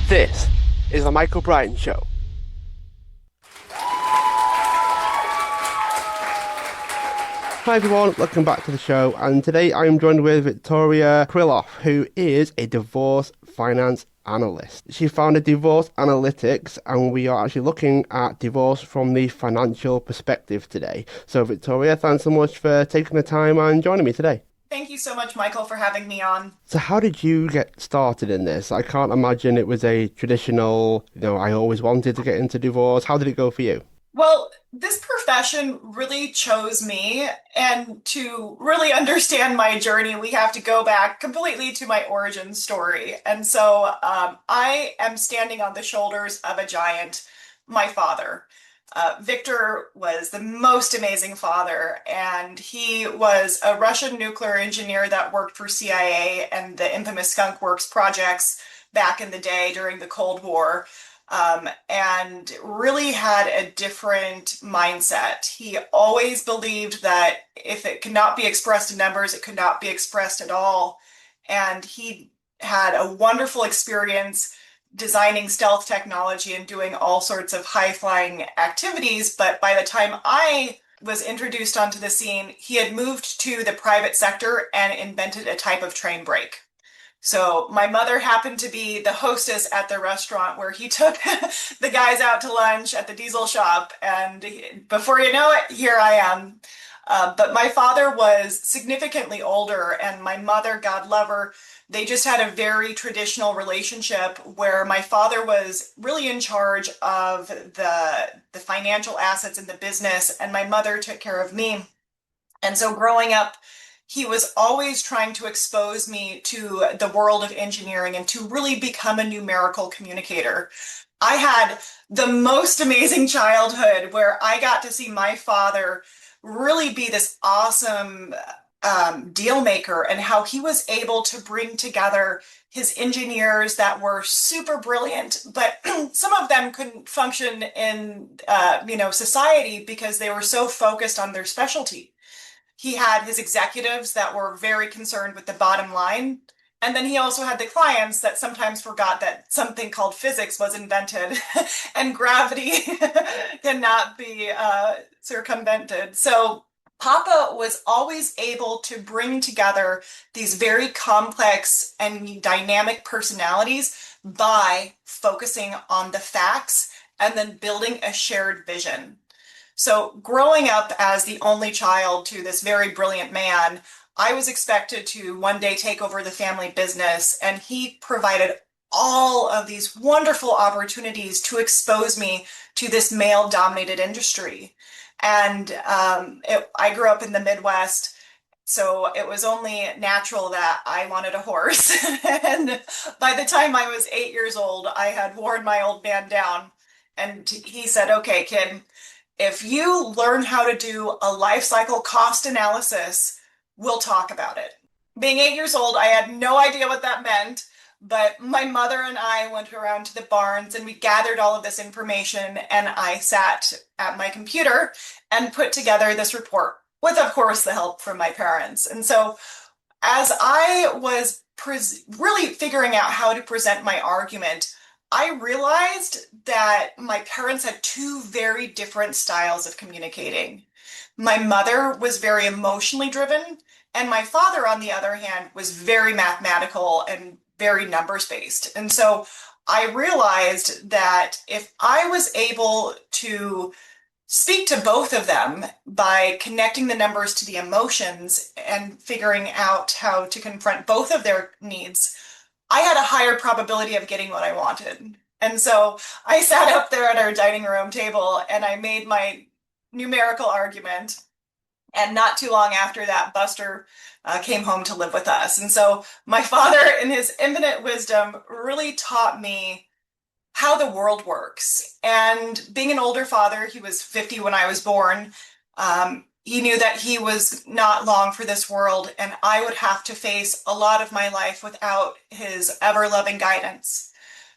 This is the Michael Bryan Show. Hi everyone, welcome back to the show, and today I'm joined with Victoria Kirilloff, who is a divorce finance analyst. She founded Divorce Analytics, and we are actually looking at divorce from the financial perspective today. So Victoria, thanks so much for taking the time and joining me today. Thank you so much, Michael, for having me on. So how did you get started in this? I can't imagine it was a traditional, I always wanted to get into divorce. How did it go for you? Well, this profession really chose me, and to really understand my journey, we have to go back completely to my origin story. And so I am standing on the shoulders of a giant, my father. Victor was the most amazing father, and he was a Russian nuclear engineer that worked for CIA and the infamous Skunk Works projects back in the day during the Cold War, and really had a different mindset. He always believed that if it could not be expressed in numbers, it could not be expressed at all. And he had a wonderful experience designing stealth technology and doing all sorts of high-flying activities. But by the time I was introduced onto the scene, he had moved to the private sector and invented a type of train brake. So my mother happened to be the hostess at the restaurant where he took the guys out to lunch at the diesel shop. And before you know it, here I am. But my father was significantly older, and my mother, God love her, they just had a very traditional relationship where my father was really in charge of the financial assets in the business, and my mother took care of me. And so growing up, he was always trying to expose me to the world of engineering and to really become a numerical communicator. I had the most amazing childhood where I got to see my father really be this awesome deal maker, and how he was able to bring together his engineers that were super brilliant, but some of them couldn't function in society because they were so focused on their specialty. He had his executives that were very concerned with the bottom line. And then he also had the clients that sometimes forgot that something called physics was invented and gravity cannot be circumvented. So Papa was always able to bring together these very complex and dynamic personalities by focusing on the facts and then building a shared vision. So growing up as the only child to this very brilliant man, I was expected to one day take over the family business, and he provided all of these wonderful opportunities to expose me to this male-dominated industry. And I grew up in the Midwest, so it was only natural that I wanted a horse. And by the time I was 8 years old, I had worn my old man down, and he said, "Okay, kid, if you learn how to do a life cycle cost analysis, we'll talk about it." Being 8 years old, I had no idea what that meant, but my mother and I went around to the barns and we gathered all of this information, and I sat at my computer and put together this report with, of course, the help from my parents. And so as I was really figuring out how to present my argument, I realized that my parents had two very different styles of communicating. My mother was very emotionally driven, and my father, on the other hand, was very mathematical and very numbers based. And so I realized that if I was able to speak to both of them by connecting the numbers to the emotions and figuring out how to confront both of their needs, I had a higher probability of getting what I wanted. And so I sat up there at our dining room table and I made my numerical argument. And not too long after that, Buster came home to live with us. And so my father, in his infinite wisdom, really taught me how the world works. And being an older father, he was 50 when I was born, he knew that he was not long for this world, and I would have to face a lot of my life without his ever-loving guidance.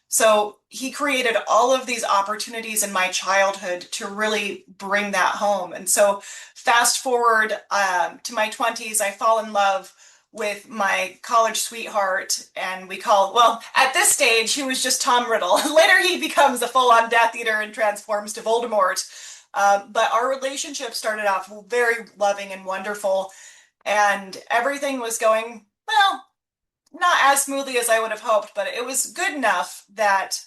So he created all of these opportunities in my childhood to really bring that home. And so fast forward to my 20s, I fall in love with my college sweetheart, and well, at this stage, he was just Tom Riddle. Later, he becomes a full-on Death Eater and transforms to Voldemort. But our relationship started off very loving and wonderful, and everything was going, well, not as smoothly as I would have hoped, but it was good enough that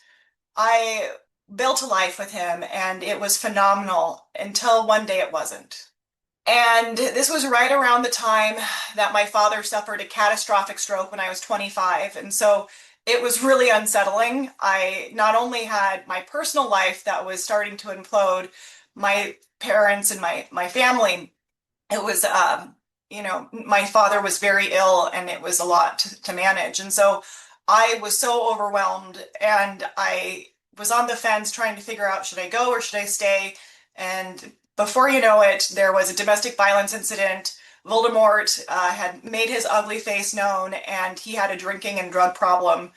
I built a life with him, and it was phenomenal until one day it wasn't. And this was right around the time that my father suffered a catastrophic stroke when I was 25. And so it was really unsettling. I not only had my personal life that was starting to implode, my parents and my family, it was, my father was very ill and it was a lot to manage. And so I was so overwhelmed and I was on the fence trying to figure out, should I go or should I stay? And before you know it, there was a domestic violence incident. Voldemort had made his ugly face known, and he had a drinking and drug problem.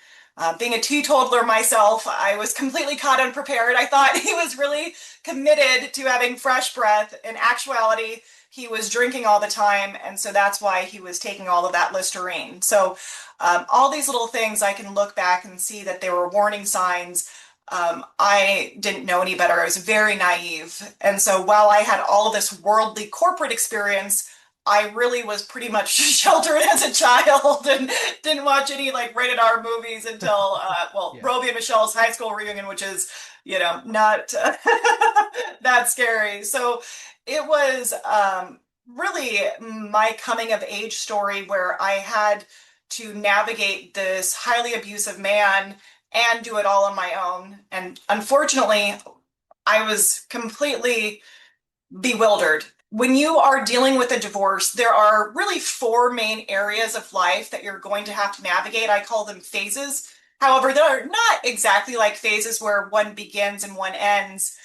Being a teetotaler myself, I was completely caught unprepared. I thought he was really committed to having fresh breath. In actuality, he was drinking all the time, and so that's why he was taking all of that Listerine. So all these little things, I can look back and see that they were warning signs. I didn't know any better. I was very naive. And so while I had all of this worldly corporate experience, I really was pretty much sheltered as a child and didn't watch any like rated R movies until, Yeah. Roby and Michelle's high school reunion, which is, not that scary. So it was really my coming of age story where I had to navigate this highly abusive man and do it all on my own. And unfortunately, I was completely bewildered. When you are dealing with a divorce, there are really four main areas of life that you're going to have to navigate. I call them phases. However, they're not exactly like phases where one begins and one ends.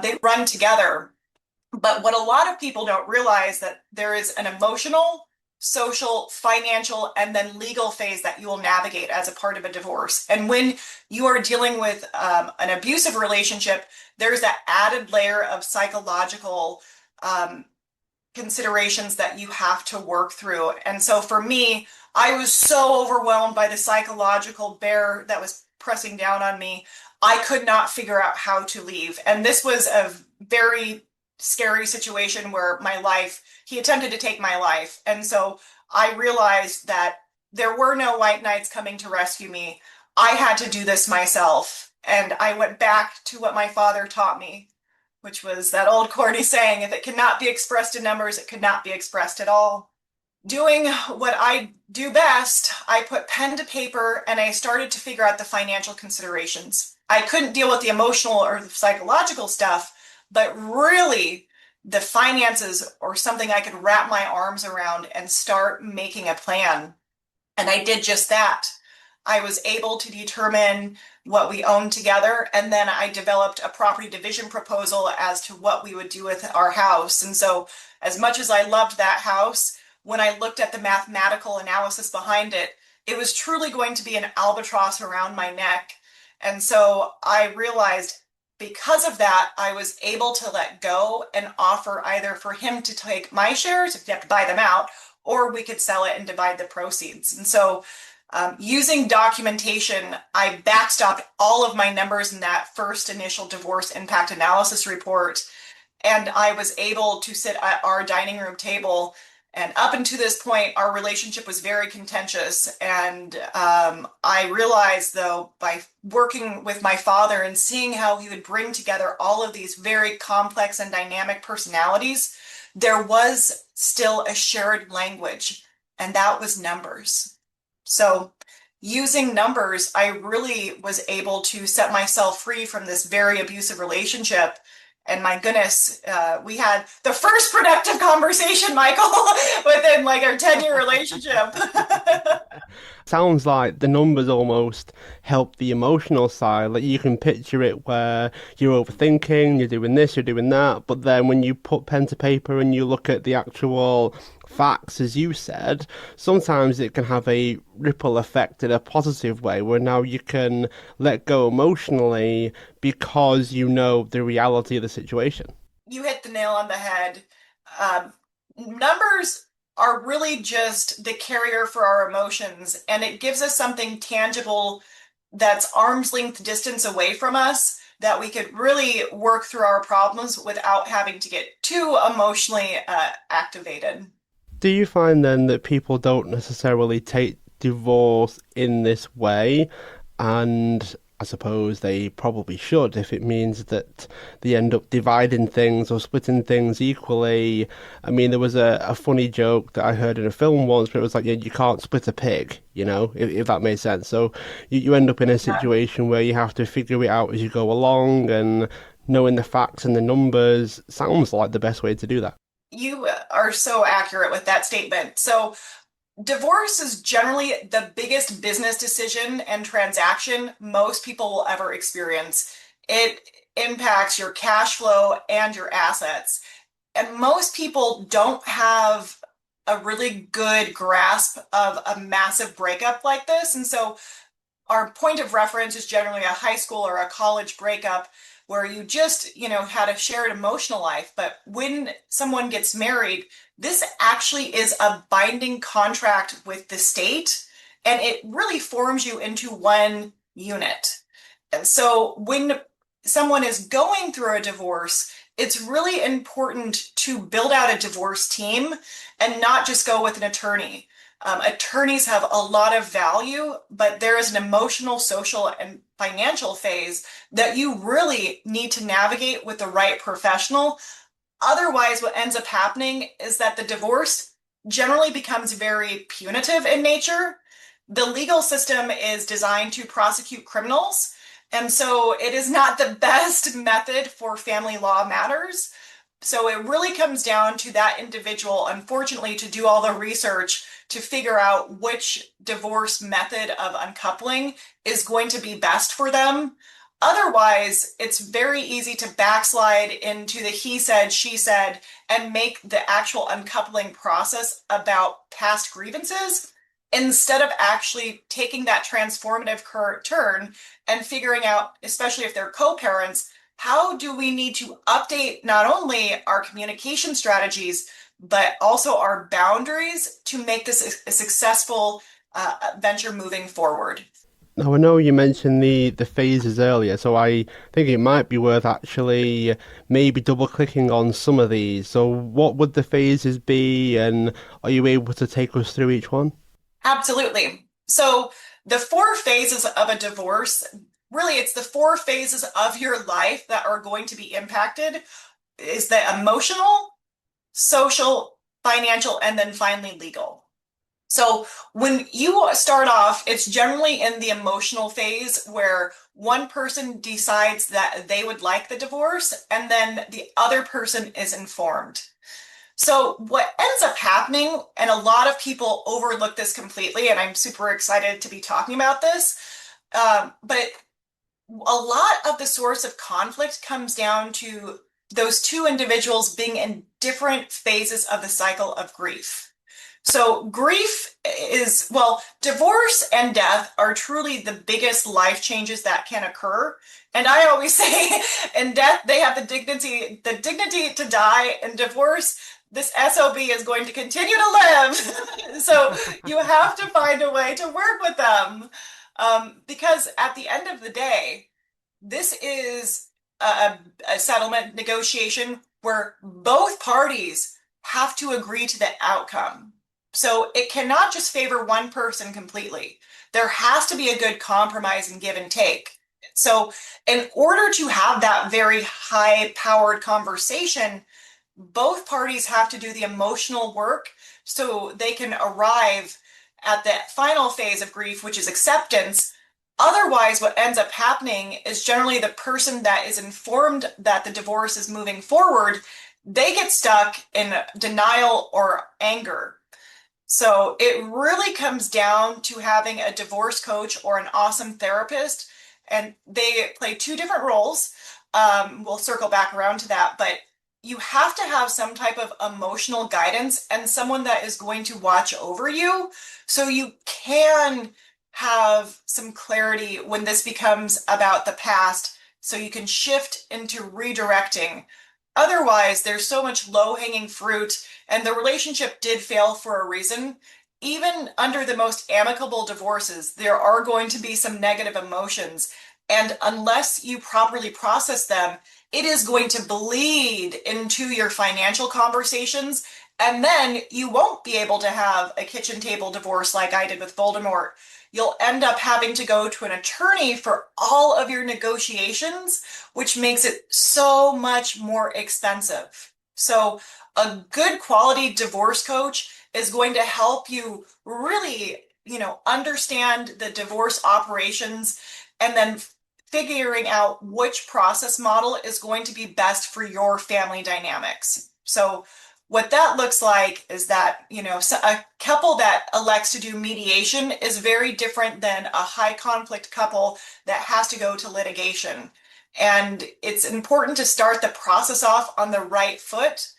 They run together. But what a lot of people don't realize that there is an emotional, social, financial, and then legal phase that you will navigate as a part of a divorce. And when you are dealing with an abusive relationship, there's that added layer of psychological considerations that you have to work through. And so for me, I was so overwhelmed by the psychological bear that was pressing down on me. I could not figure out how to leave. And this was a very scary situation where he attempted to take my life. And so I realized that there were no white knights coming to rescue me. I had to do this myself. And I went back to what my father taught me, which was that old corny saying, if it cannot be expressed in numbers, it could not be expressed at all. Doing what I do best, I put pen to paper and I started to figure out the financial considerations. I couldn't deal with the emotional or the psychological stuff, but really the finances or something I could wrap my arms around and start making a plan. And I did just that. I was able to determine what we owned together, and then I developed a property division proposal as to what we would do with our house. And so, as much as I loved that house, when I looked at the mathematical analysis behind it, it was truly going to be an albatross around my neck. And so I realized because of that, I was able to let go and offer either for him to take my shares, if you have to buy them out, or we could sell it and divide the proceeds. And so using documentation, I backstopped all of my numbers in that first initial divorce impact analysis report. And I was able to sit at our dining room table. And up until this point, our relationship was very contentious. And I realized, though, by working with my father and seeing how he would bring together all of these very complex and dynamic personalities, there was still a shared language, and that was numbers. So using numbers, I really was able to set myself free from this very abusive relationship. And my goodness, we had the first productive conversation, Michael, within like our 10-year relationship. Sounds like the numbers almost help the emotional side. Like you can picture it where you're overthinking, you're doing this, you're doing that, but then when you put pen to paper and you look at the actual facts, as you said, sometimes it can have a ripple effect in a positive way where now you can let go emotionally because you know the reality of the situation. You hit the nail on the head. Numbers are really just the carrier for our emotions, and it gives us something tangible that's arm's length distance away from us that we could really work through our problems without having to get too emotionally activated. Do you find then that people don't necessarily take divorce in this way? And I suppose they probably should if it means that they end up dividing things or splitting things equally. I mean, there was a funny joke that I heard in a film once, but it was like, yeah, you can't split a pig, if that makes sense. So you end up in a situation where you have to figure it out as you go along, and knowing the facts and the numbers sounds like the best way to do that. You are so accurate with that statement. So, divorce is generally the biggest business decision and transaction most people will ever experience. It impacts your cash flow and your assets. And most people don't have a really good grasp of a massive breakup like this. And so our point of reference is generally a high school or a college breakup where you just, had a shared emotional life. But when someone gets married, this actually is a binding contract with the state, and it really forms you into one unit. And so when someone is going through a divorce, it's really important to build out a divorce team and not just go with an attorney. Attorneys have a lot of value, but there is an emotional, social, and financial phase that you really need to navigate with the right professional. Otherwise, what ends up happening is that the divorce generally becomes very punitive in nature. The legal system is designed to prosecute criminals, and so it is not the best method for family law matters. So it really comes down to that individual, unfortunately, to do all the research to figure out which divorce method of uncoupling is going to be best for them. Otherwise, it's very easy to backslide into the he said, she said, and make the actual uncoupling process about past grievances instead of actually taking that transformative turn and figuring out, especially if they're co-parents, how do we need to update not only our communication strategies, but also our boundaries to make this a successful venture moving forward. Now, I know you mentioned the phases earlier, so I think it might be worth actually maybe double clicking on some of these. So, what would the phases be, and are you able to take us through each one? Absolutely. So, the four phases of a divorce, really, it's the four phases of your life that are going to be impacted is the emotional, social, financial, and then finally legal. So when you start off, it's generally in the emotional phase where one person decides that they would like the divorce and then the other person is informed. So what ends up happening, and a lot of people overlook this completely, and I'm super excited to be talking about this, but a lot of the source of conflict comes down to those two individuals being in different phases of the cycle of grief. So grief is, well, divorce and death are truly the biggest life changes that can occur. And I always say in death, they have the dignity to die. In divorce, this SOB is going to continue to live. So you have to find a way to work with them. Because at the end of the day, this is a settlement negotiation where both parties have to agree to the outcome. So it cannot just favor one person completely. There has to be a good compromise and give and take. So in order to have that very high powered conversation, both parties have to do the emotional work so they can arrive at the final phase of grief, which is acceptance. Otherwise, what ends up happening is generally the person that is informed that the divorce is moving forward, they get stuck in denial or anger. So it really comes down to having a divorce coach or an awesome therapist, and they play two different roles. We'll circle back around to that, but you have to have some type of emotional guidance and someone that is going to watch over you so you can have some clarity when this becomes about the past so you can shift into redirecting otherwise there's so much low-hanging fruit, and the relationship did fail for a reason. Even under the most amicable divorces, there are going to be some negative emotions. And unless you properly process them, it is going to bleed into your financial conversations. And then you won't be able to have a kitchen table divorce like I did with Voldemort. You'll end up having to go to an attorney for all of your negotiations, which makes it so much more expensive. So, a good quality divorce coach is going to help you really, understand the divorce operations and then figuring out which process model is going to be best for your family dynamics. So what that looks like is that, a couple that elects to do mediation is very different than a high conflict couple that has to go to litigation. And it's important to start the process off on the right foot.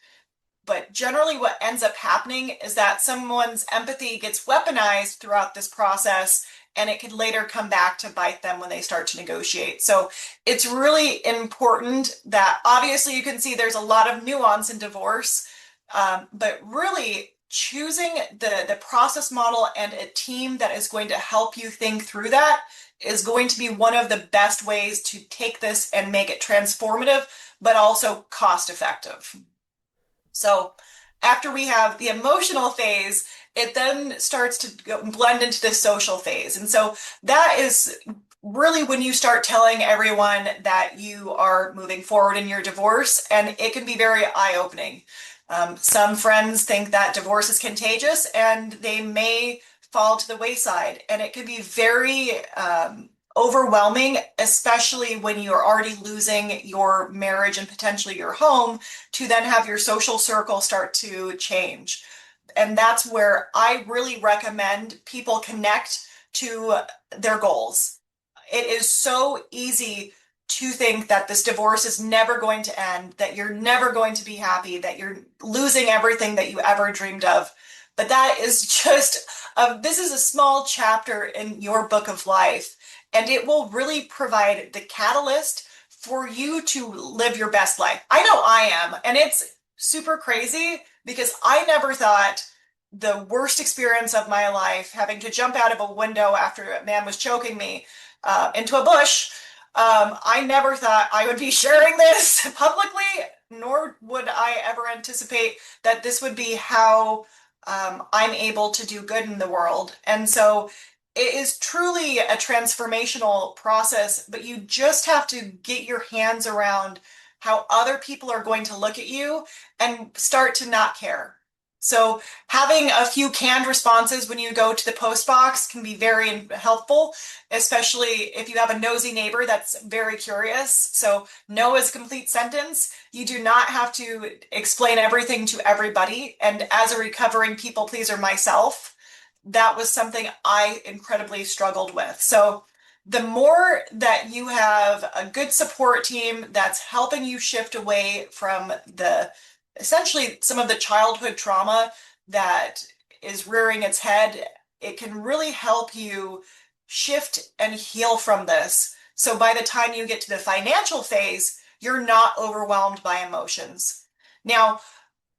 But generally, what ends up happening is that someone's empathy gets weaponized throughout this process, and it could later come back to bite them when they start to negotiate. So it's really important that obviously you can see there's a lot of nuance in divorce, but really choosing the process model and a team that is going to help you think through that is going to be one of the best ways to take this and make it transformative, but also cost effective. So after we have the emotional phase, it then starts to blend into the social phase. And so that is really when you start telling everyone that you are moving forward in your divorce, and it can be very eye-opening. Some friends think that divorce is contagious and they may fall to the wayside, and it can be very overwhelming, especially when you're already losing your marriage and potentially your home, to then have your social circle start to change. And that's where I really recommend people connect to their goals. It is so easy to think that this divorce is never going to end, that you're never going to be happy, that you're losing everything that you ever dreamed of. But that is just, this is a small chapter in your book of life, and it will really provide the catalyst for you to live your best life. I know I am, and it's super crazy because I never thought the worst experience of my life, having to jump out of a window after a man was choking me into a bush, I never thought I would be sharing this publicly, nor would I ever anticipate that this would be how I'm able to do good in the world. And so it is truly a transformational process, but you just have to get your hands around how other people are going to look at you and start to not care. So having a few canned responses when you go to the post box can be very helpful, especially if you have a nosy neighbor that's very curious. So no is a complete sentence. You do not have to explain everything to everybody. And as a recovering people pleaser myself, that was something I incredibly struggled with. So the more that you have a good support team that's helping you shift away from essentially some of the childhood trauma that is rearing its head, it can really help you shift and heal from this. So by the time you get to the financial phase, you're not overwhelmed by emotions. Now,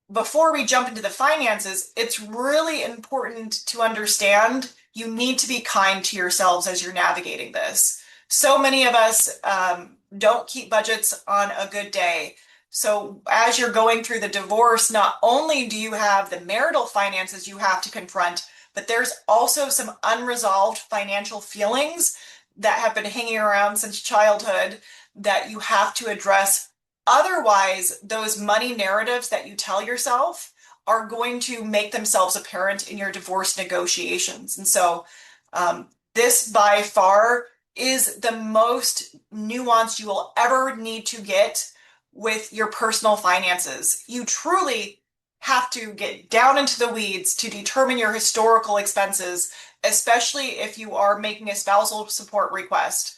before we jump into the finances, it's really important to understand you need to be kind to yourselves as you're navigating this. So many of us don't keep budgets on a good day. So as you're going through the divorce, not only do you have the marital finances you have to confront, but there's also some unresolved financial feelings that have been hanging around since childhood that you have to address. Otherwise, those money narratives that you tell yourself are going to make themselves apparent in your divorce negotiations. And so this by far is the most nuanced you will ever need to get with your personal finances. You truly have to get down into the weeds to determine your historical expenses, especially if you are making a spousal support request.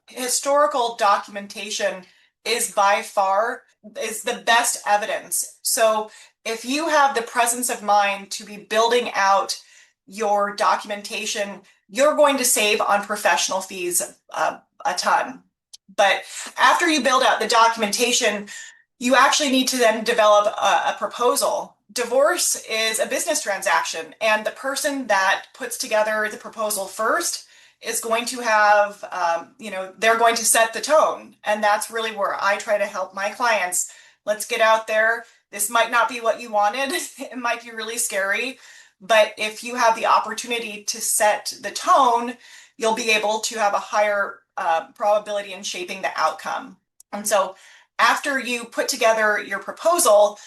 Historical documentation is by far is the best evidence. So if you have the presence of mind to be building out your documentation, you're going to save on professional fees a ton. But after you build out the documentation, you actually need to then develop a proposal. Divorce is a business transaction, and the person that puts together the proposal first is going to have, they're going to set the tone. And that's really where I try to help my clients. Let's get out there. This might not be what you wanted, it might be really scary. But if you have the opportunity to set the tone, you'll be able to have a higher probability in shaping the outcome. And so after you put together your proposal,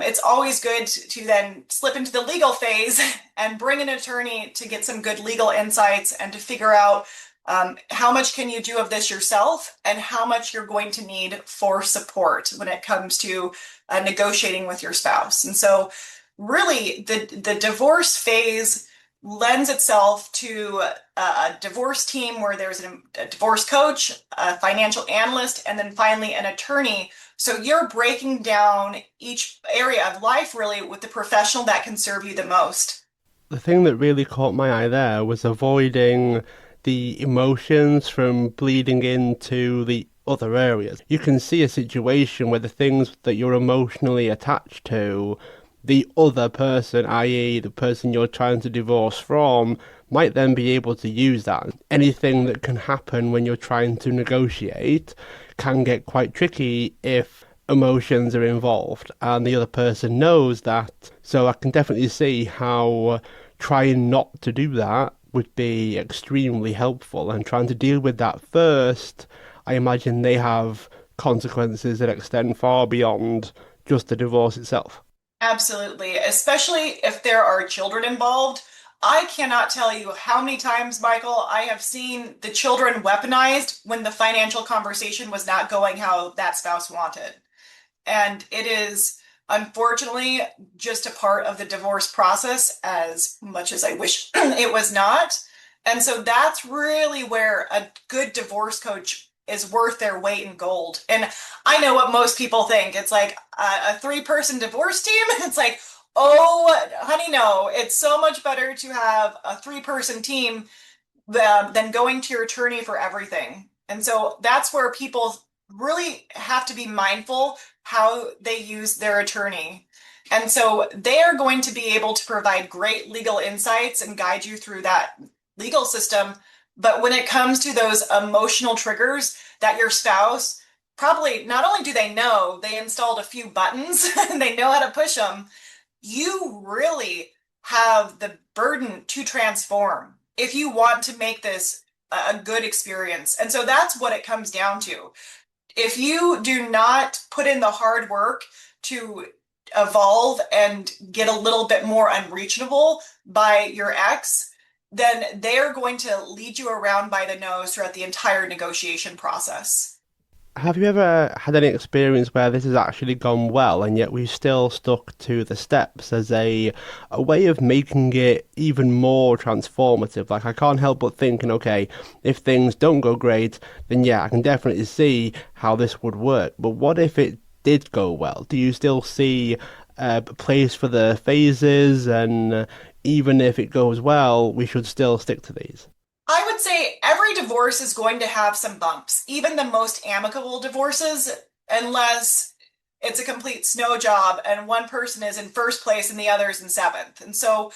it's always good to then slip into the legal phase and bring an attorney to get some good legal insights and to figure out how much can you do of this yourself and how much you're going to need for support when it comes to negotiating with your spouse. And so really the divorce phase lends itself to a divorce team where there's a divorce coach, a financial analyst, and then finally an attorney. So you're breaking down each area of life really with the professional that can serve you the most. The thing that really caught my eye there was avoiding the emotions from bleeding into the other areas. You can see a situation where the things that you're emotionally attached to, the other person, i.e., the person you're trying to divorce from, might then be able to use that. Anything that can happen when you're trying to negotiate can get quite tricky if emotions are involved and the other person knows that. So I can definitely see how trying not to do that would be extremely helpful, and trying to deal with that first, I imagine they have consequences that extend far beyond just the divorce itself. Absolutely, especially if there are children involved. I cannot tell you how many times, Michael, I have seen the children weaponized when the financial conversation was not going how that spouse wanted. And it is unfortunately just a part of the divorce process, as much as I wish it was not. And so that's really where a good divorce coach is worth their weight in gold. And I know what most people think. It's like a three-person divorce team. It's like, oh, honey, no, it's so much better to have a three-person team than going to your attorney for everything. And so that's where people really have to be mindful how they use their attorney. And so they are going to be able to provide great legal insights and guide you through that legal system. But when it comes to those emotional triggers that your spouse probably not only do they know, they installed a few buttons and they know how to push them, you really have the burden to transform if you want to make this a good experience. And so that's what it comes down to. If you do not put in the hard work to evolve and get a little bit more unreachable by your ex, then they're going to lead you around by the nose throughout the entire negotiation process. Have you ever had any experience where this has actually gone well and yet we've still stuck to the steps as a way of making it even more transformative? Like, I can't help but thinking, okay, if things don't go great, then yeah, I can definitely see how this would work. But what if it did go well? Do you still see a place for the phases, and even if it goes well, we should still stick to these? I would say every divorce is going to have some bumps, even the most amicable divorces, unless it's a complete snow job and one person is in first place and the other is in seventh. And so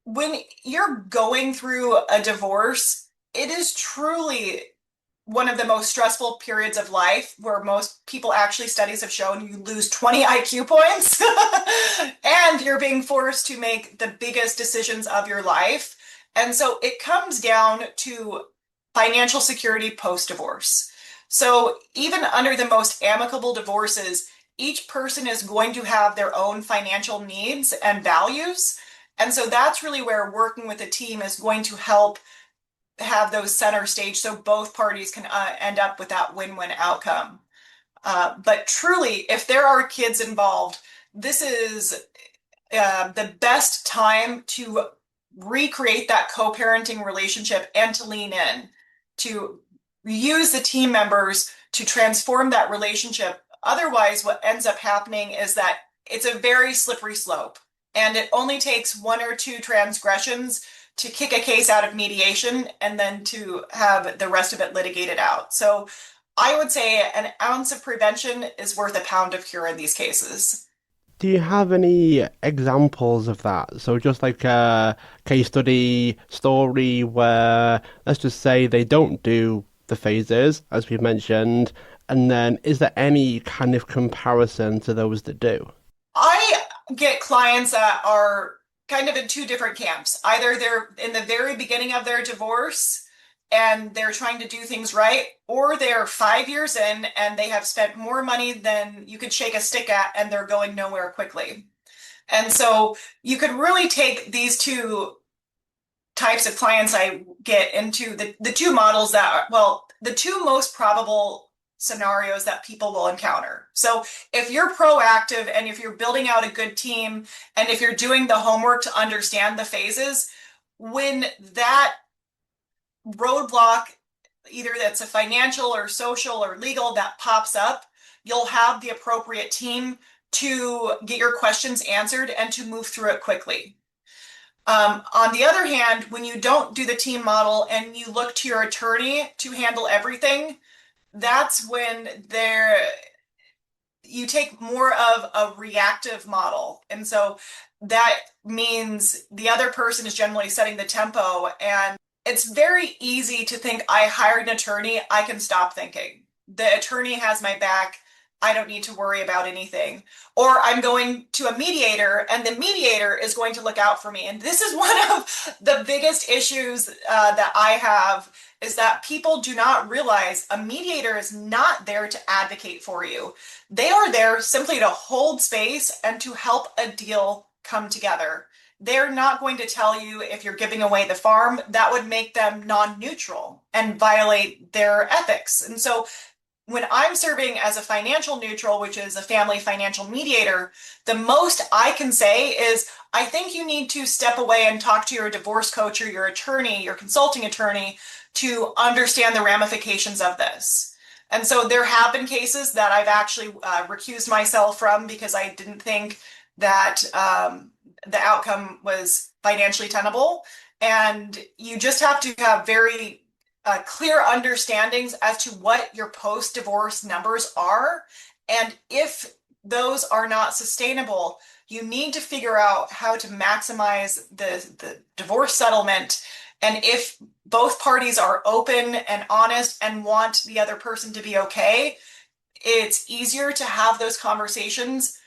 when you're going through a divorce, it is truly one of the most stressful periods of life where most people actually studies have shown you lose 20 IQ points and you're being forced to make the biggest decisions of your life. And so it comes down to financial security post-divorce. So even under the most amicable divorces, each person is going to have their own financial needs and values. And so that's really where working with a team is going to help have those center stage so both parties can end up with that win-win outcome. But truly, if there are kids involved, this is the best time to recreate that co-parenting relationship and to lean in, to use the team members to transform that relationship. Otherwise, what ends up happening is that it's a very slippery slope, and it only takes one or two transgressions to kick a case out of mediation and then to have the rest of it litigated out. So I would say an ounce of prevention is worth a pound of cure in these cases. Do you have any examples of that? So just like a case study story where, let's just say they don't do the phases, as we've mentioned, and then is there any kind of comparison to those that do? I get clients that are kind of in two different camps. Either they're in the very beginning of their divorce and they're trying to do things right, or they're 5 years in and they have spent more money than you could shake a stick at and they're going nowhere quickly. And so you could really take these two types of clients I get into the two models that are, well, the two most probable scenarios that people will encounter. So if you're proactive and if you're building out a good team and if you're doing the homework to understand the phases, when that roadblock, either that's a financial or social or legal that pops up, you'll have the appropriate team to get your questions answered and to move through it quickly. On the other hand, when you don't do the team model and you look to your attorney to handle everything, that's when you take more of a reactive model. And so that means the other person is generally setting the tempo. And it's very easy to think, I hired an attorney, I can stop thinking. The attorney has my back. I don't need to worry about anything. Or I'm going to a mediator and the mediator is going to look out for me. And this is one of the biggest issues that I have is that people do not realize a mediator is not there to advocate for you. They are there simply to hold space and to help a deal come together. They're not going to tell you if you're giving away the farm. That would make them non-neutral and violate their ethics. And so when I'm serving as a financial neutral, which is a family financial mediator, the most I can say is, I think you need to step away and talk to your divorce coach or your attorney, your consulting attorney, to understand the ramifications of this. And so there have been cases that I've actually recused myself from because I didn't think that the outcome was financially tenable. And you just have to have very clear understandings as to what your post-divorce numbers are. And if those are not sustainable, you need to figure out how to maximize the divorce settlement. And if both parties are open and honest and want the other person to be okay, it's easier to have those conversations.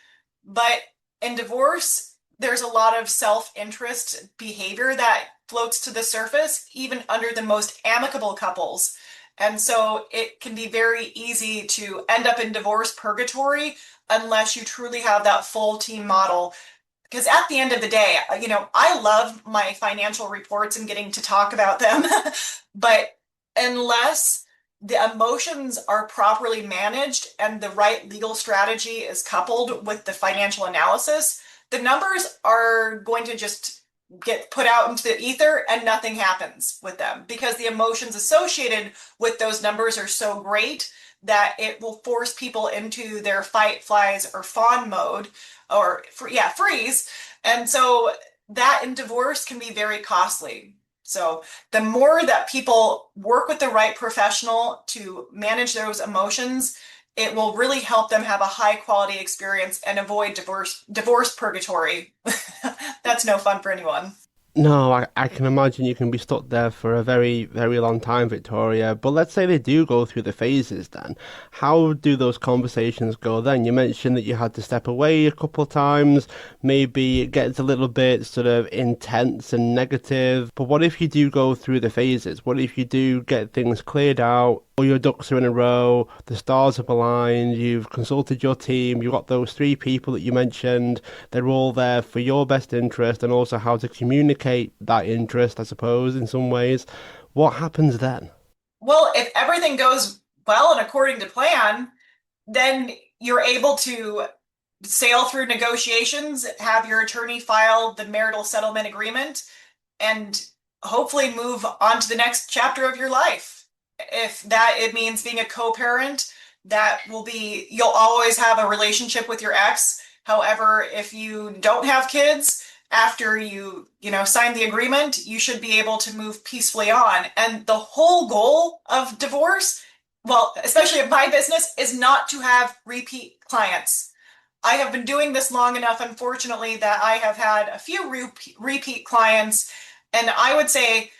But in divorce, there's a lot of self-interest behavior that floats to the surface, even under the most amicable couples. And so it can be very easy to end up in divorce purgatory unless you truly have that full team model. Because at the end of the day, I love my financial reports and getting to talk about them. But unless the emotions are properly managed and the right legal strategy is coupled with the financial analysis, the numbers are going to just get put out into the ether and nothing happens with them because the emotions associated with those numbers are so great that it will force people into their fight, flies, or fawn mode or freeze. And so that in divorce can be very costly. So the more that people work with the right professional to manage those emotions, it will really help them have a high quality experience and avoid divorce purgatory. That's no fun for anyone. No, I can imagine you can be stuck there for a very, very long time, Victoria. But let's say they do go through the phases then. How do those conversations go then? You mentioned that you had to step away a couple of times. Maybe it gets a little bit sort of intense and negative. But what if you do go through the phases? What if you do get things cleared out? All your ducks are in a row, the stars have aligned, you've consulted your team, you've got those three people that you mentioned, they're all there for your best interest and also how to communicate that interest, I suppose, in some ways. What happens then? Well, if everything goes well and according to plan, then you're able to sail through negotiations, have your attorney file the marital settlement agreement, and hopefully move on to the next chapter of your life. If that it means being a co-parent, you'll always have a relationship with your ex. However, if you don't have kids after you sign the agreement, you should be able to move peacefully on. And the whole goal of divorce well, especially in my business, is not to have repeat clients. I have been doing this long enough, unfortunately, that I have had a few repeat clients. And I would say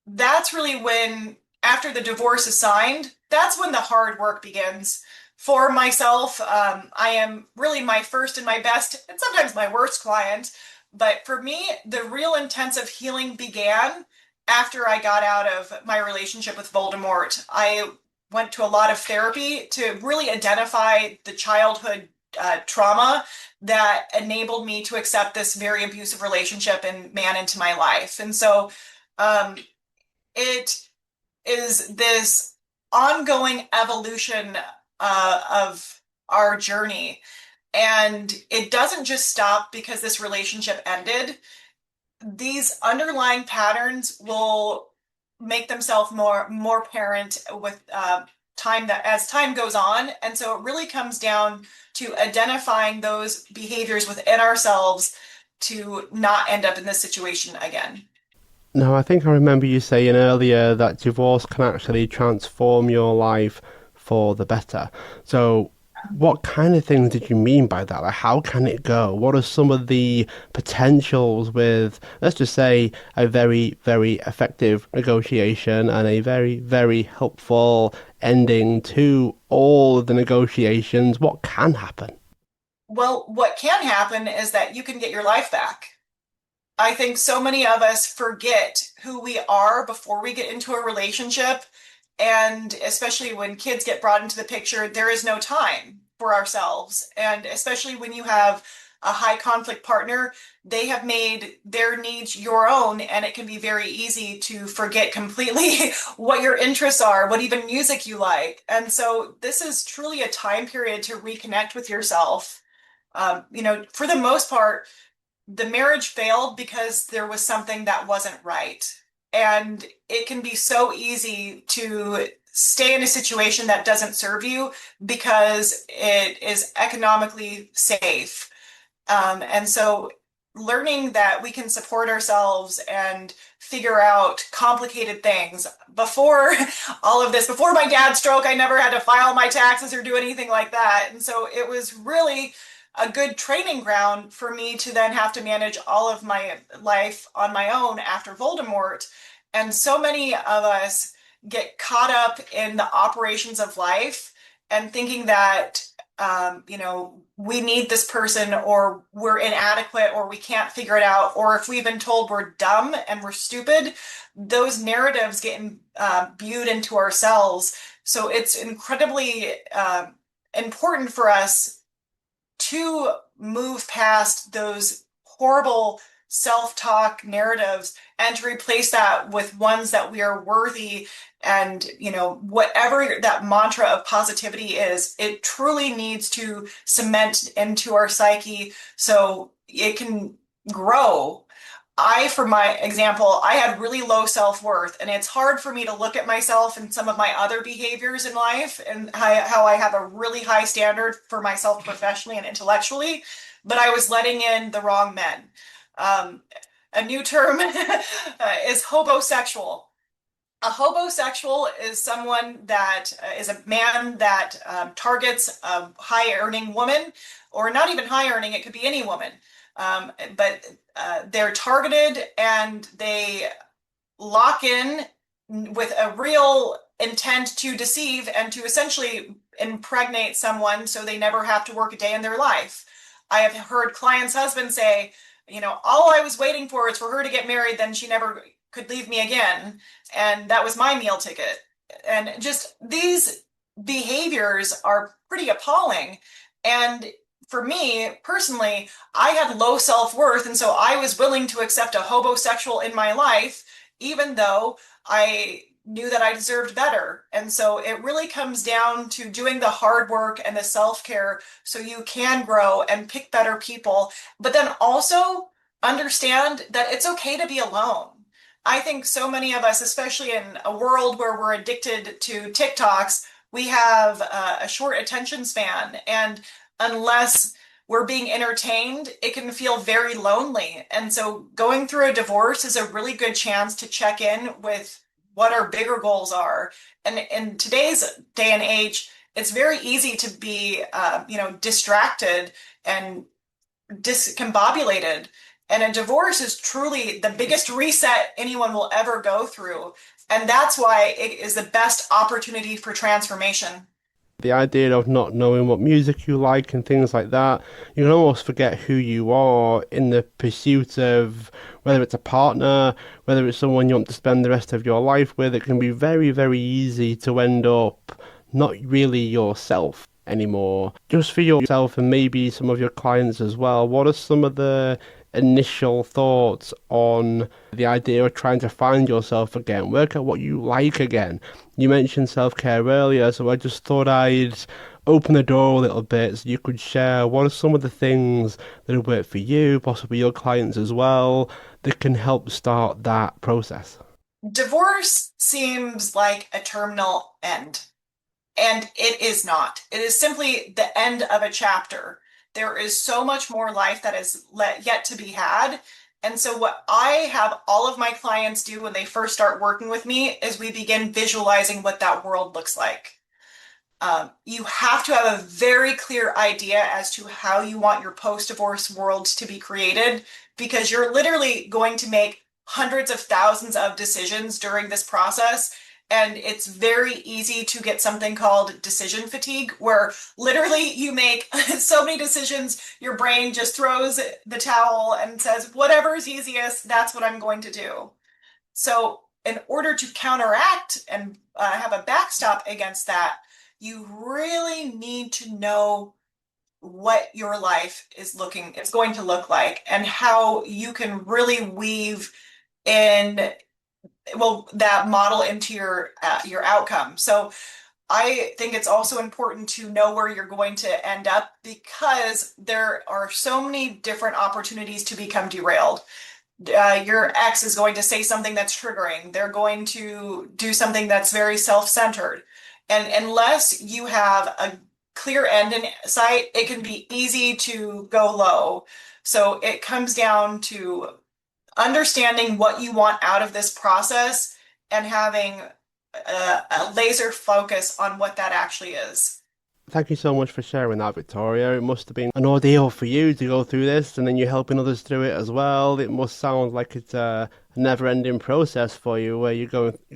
that's really when, after the divorce is signed, that's when the hard work begins. For myself, I am really my first and my best, and sometimes my worst client. But for me, the real intensive healing began after I got out of my relationship with Voldemort. I went to a lot of therapy to really identify the childhood trauma that enabled me to accept this very abusive relationship and man into my life. And so um, it is this ongoing evolution of our journey. And it doesn't just stop because this relationship ended. These underlying patterns will make themselves more apparent with time, that as time goes on. And so it really comes down to identifying those behaviors within ourselves to not end up in this situation again. Now, I think I remember you saying earlier that divorce can actually transform your life for the better. So, what kind of things did you mean by that? Like, how can it go? What are some of the potentials with, let's just say, a very, very effective negotiation and a very, very helpful ending to all of the negotiations? What can happen? Well, what can happen is that you can get your life back. I think so many of us forget who we are before we get into a relationship. And especially when kids get brought into the picture, there is no time for ourselves. And especially when you have a high conflict partner, they have made their needs your own. And it can be very easy to forget completely what your interests are, what even music you like. And so this is truly a time period to reconnect with yourself. For the most part, the marriage failed because there was something that wasn't right. And it can be so easy to stay in a situation that doesn't serve you because it is economically safe. And so learning that we can support ourselves and figure out complicated things. Before all of this, before my dad's stroke, I never had to file my taxes or do anything like that. And so it was really a good training ground for me to then have to manage all of my life on my own after Voldemort. And so many of us get caught up in the operations of life and thinking that we need this person or we're inadequate or we can't figure it out, or if we've been told we're dumb and we're stupid, those narratives get imbued into ourselves. So it's incredibly important for us to move past those horrible self-talk narratives and to replace that with ones that we are worthy. And whatever that mantra of positivity is, it truly needs to cement into our psyche so it can grow. For my example, I had really low self-worth, and it's hard for me to look at myself and some of my other behaviors in life and how I have a really high standard for myself professionally and intellectually, but I was letting in the wrong men. Um, a new term is hobosexual. A hobosexual is someone that is a man that targets a high earning woman, or not even high earning, it could be any woman. But they're targeted and they lock in with a real intent to deceive and to essentially impregnate someone so they never have to work a day in their life. I have heard clients' husbands say, all I was waiting for is for her to get married, then she never could leave me again. And that was my meal ticket. And just these behaviors are pretty appalling. And for me personally, I had low self-worth. And so I was willing to accept a hobosexual in my life, even though I knew that I deserved better. And so it really comes down to doing the hard work and the self-care so you can grow and pick better people, but then also understand that it's okay to be alone. I think so many of us, especially in a world where we're addicted to TikToks, we have a short attention span. And unless we're being entertained, it can feel very lonely. And so going through a divorce is a really good chance to check in with what our bigger goals are. And in today's day and age, it's very easy to be, distracted and discombobulated. And a divorce is truly the biggest reset anyone will ever go through. And that's why it is the best opportunity for transformation. The idea of not knowing what music you like and things like that, you can almost forget who you are in the pursuit of whether it's a partner, whether it's someone you want to spend the rest of your life with. It can be very, very easy to end up not really yourself anymore. Just for yourself and maybe some of your clients as well, what are some of the initial thoughts on the idea of trying to find yourself again, work out what you like again? You mentioned self-care earlier, so I just thought I'd open the door a little bit so you could share what are some of the things that have worked for you, possibly your clients as well, that can help start that process. Divorce seems like a terminal end, and it is not. It is simply the end of a chapter. There is so much more life that is yet to be had. And so, what I have all of my clients do when they first start working with me is we begin visualizing what that world looks like. You have to have a very clear idea as to how you want your post-divorce world to be created, because you're literally going to make hundreds of thousands of decisions during this process. And it's very easy to get something called decision fatigue, where literally you make so many decisions, your brain just throws the towel and says, whatever's easiest, that's what I'm going to do. So, in order to counteract and have a backstop against that, you really need to know what your life is going to look like, and how you can really weave in, well, that model into your outcome. So I think it's also important to know where you're going to end up, because there are so many different opportunities to become derailed. Your ex is going to say something that's triggering. They're going to do something that's very self-centered. And unless you have a clear end in sight, it can be easy to go low. So it comes down to understanding what you want out of this process and having a laser focus on what that actually is. Thank you so much for sharing that, Victoria. It must have been an ordeal for you to go through this, and then you're helping others through it as well. It must sound like it's a never-ending process for you, where you've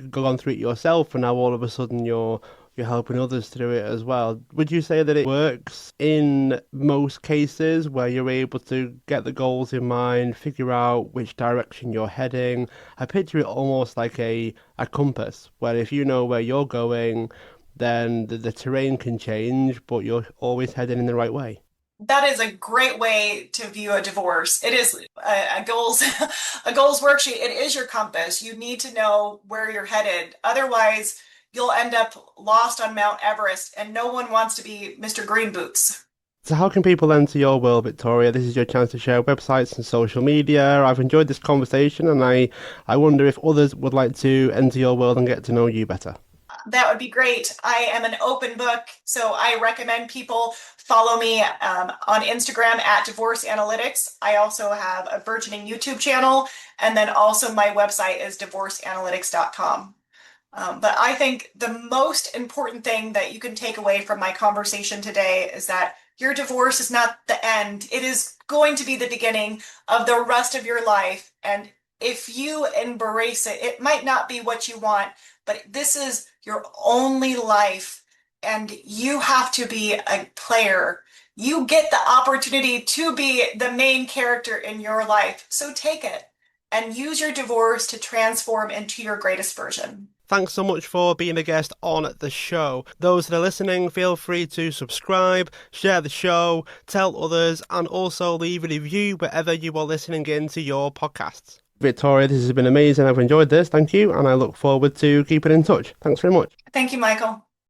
gone through it yourself, and now all of a sudden you're helping others through it as well. Would you say that it works in most cases, where you're able to get the goals in mind, figure out which direction you're heading? I picture it almost like a compass, where if you know where you're going, then the terrain can change, but you're always heading in the right way. That is a great way to view a divorce. It is a goals a goals worksheet. It is your compass. You need to know where you're headed. Otherwise, you'll end up lost on Mount Everest, and no one wants to be Mr. Green Boots. So how can people enter your world, Victoria? This is your chance to share websites and social media. I've enjoyed this conversation, and I wonder if others would like to enter your world and get to know you better. That would be great. I am an open book, so I recommend people follow me on Instagram at Divorce Analytics. I also have a burgeoning YouTube channel, and then also my website is divorceanalytics.com. But I think the most important thing that you can take away from my conversation today is that your divorce is not the end. It is going to be the beginning of the rest of your life. And if you embrace it, it might not be what you want, but this is your only life, and you have to be a player. You get the opportunity to be the main character in your life. So take it and use your divorce to transform into your greatest version. Thanks so much for being a guest on the show. Those that are listening, feel free to subscribe, share the show, tell others, and also leave a review wherever you are listening into your podcasts. Victoria, this has been amazing. I've enjoyed this. Thank you. And I look forward to keeping in touch. Thanks very much. Thank you, Michael.